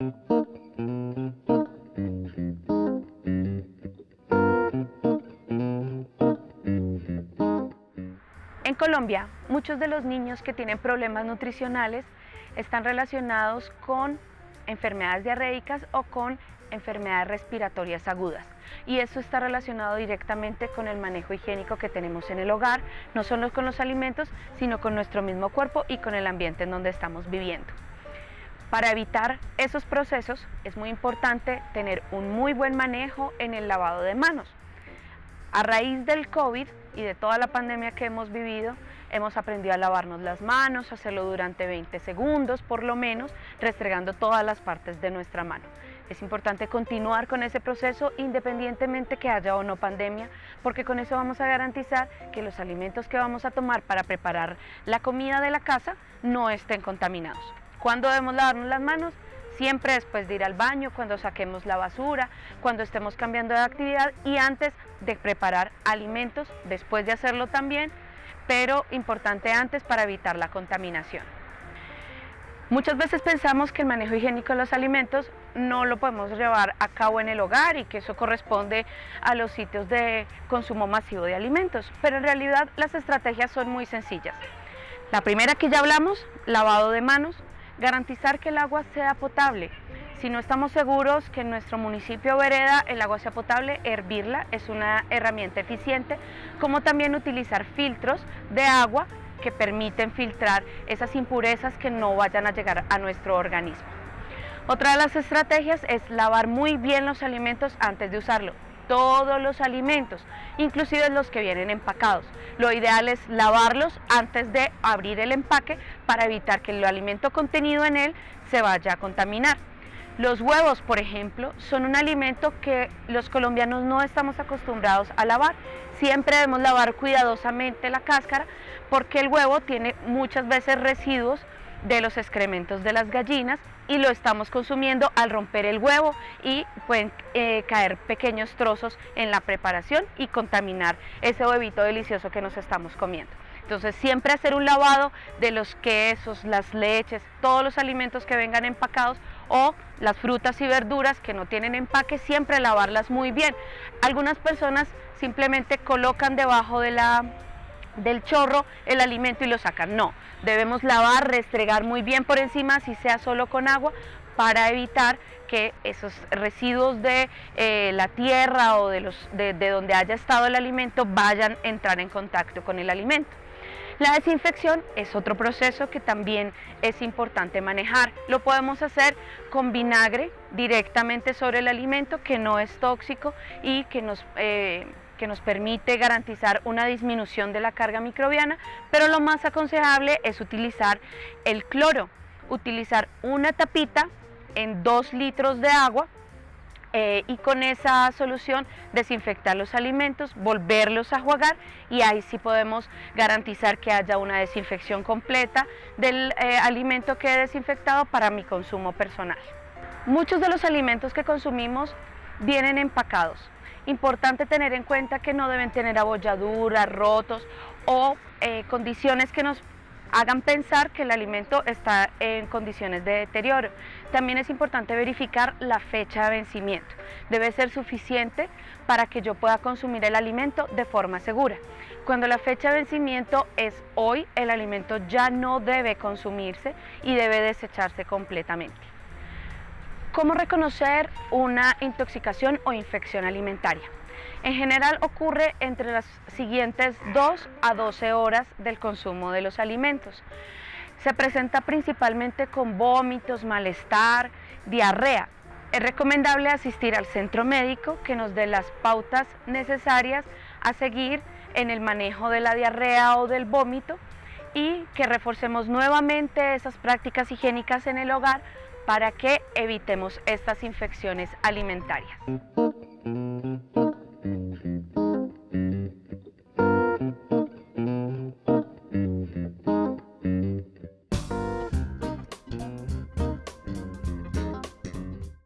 En Colombia, muchos de los niños que tienen problemas nutricionales están relacionados con enfermedades diarreicas o con enfermedades respiratorias agudas. Y eso está relacionado directamente con el manejo higiénico que tenemos en el hogar, no solo con los alimentos, sino con nuestro mismo cuerpo y con el ambiente en donde estamos viviendo. Para evitar esos procesos es muy importante tener un muy buen manejo en el lavado de manos. A raíz del COVID y de toda la pandemia que hemos vivido, hemos aprendido a lavarnos las manos, hacerlo durante 20 segundos por lo menos, restregando todas las partes de nuestra mano. Es importante continuar con ese proceso independientemente que haya o no pandemia, porque con eso vamos a garantizar que los alimentos que vamos a tomar para preparar la comida de la casa no estén contaminados. ¿Cuándo debemos lavarnos las manos? Siempre después de ir al baño, cuando saquemos la basura, cuando estemos cambiando de actividad y antes de preparar alimentos, después de hacerlo también, pero importante antes para evitar la contaminación. Muchas veces pensamos que el manejo higiénico de los alimentos no lo podemos llevar a cabo en el hogar y que eso corresponde a los sitios de consumo masivo de alimentos, pero en realidad las estrategias son muy sencillas. La primera que ya hablamos, lavado de manos. Garantizar que el agua sea potable. Si no estamos seguros que en nuestro municipio o vereda el agua sea potable, hervirla es una herramienta eficiente, como también utilizar filtros de agua que permiten filtrar esas impurezas que no vayan a llegar a nuestro organismo. Otra de las estrategias es lavar muy bien los alimentos antes de usarlo. Todos los alimentos, inclusive los que vienen empacados. Lo ideal es lavarlos antes de abrir el empaque para evitar que el alimento contenido en él se vaya a contaminar. Los huevos, por ejemplo, son un alimento que los colombianos no estamos acostumbrados a lavar. Siempre debemos lavar cuidadosamente la cáscara porque el huevo tiene muchas veces residuos de los excrementos de las gallinas y lo estamos consumiendo al romper el huevo y pueden caer pequeños trozos en la preparación y contaminar ese huevito delicioso que nos estamos comiendo. Entonces siempre hacer un lavado de los quesos, las leches, todos los alimentos que vengan empacados o las frutas y verduras que no tienen empaque, siempre lavarlas muy bien. Algunas personas simplemente colocan debajo del chorro el alimento y lo sacan. No, debemos lavar, restregar muy bien por encima, así sea solo con agua, para evitar que esos residuos de la tierra o de donde haya estado el alimento vayan a entrar en contacto con el alimento. La desinfección es otro proceso que también es importante manejar. Lo podemos hacer con vinagre directamente sobre el alimento, que no es tóxico y que nos permite garantizar una disminución de la carga microbiana, pero lo más aconsejable es utilizar el cloro, utilizar una tapita en 2 litros de agua y con esa solución desinfectar los alimentos, volverlos a enjuagar y ahí sí podemos garantizar que haya una desinfección completa del alimento que he desinfectado para mi consumo personal. Muchos de los alimentos que consumimos vienen empacados. Importante tener en cuenta que no deben tener abolladuras, rotos o condiciones que nos hagan pensar que el alimento está en condiciones de deterioro. También es importante verificar la fecha de vencimiento. Debe ser suficiente para que yo pueda consumir el alimento de forma segura. Cuando la fecha de vencimiento es hoy, el alimento ya no debe consumirse y debe desecharse completamente. ¿Cómo reconocer una intoxicación o infección alimentaria? En general ocurre entre las siguientes 2 a 12 horas del consumo de los alimentos. Se presenta principalmente con vómitos, malestar, diarrea. Es recomendable asistir al centro médico que nos dé las pautas necesarias a seguir en el manejo de la diarrea o del vómito y que reforcemos nuevamente esas prácticas higiénicas en el hogar para que evitemos estas infecciones alimentarias.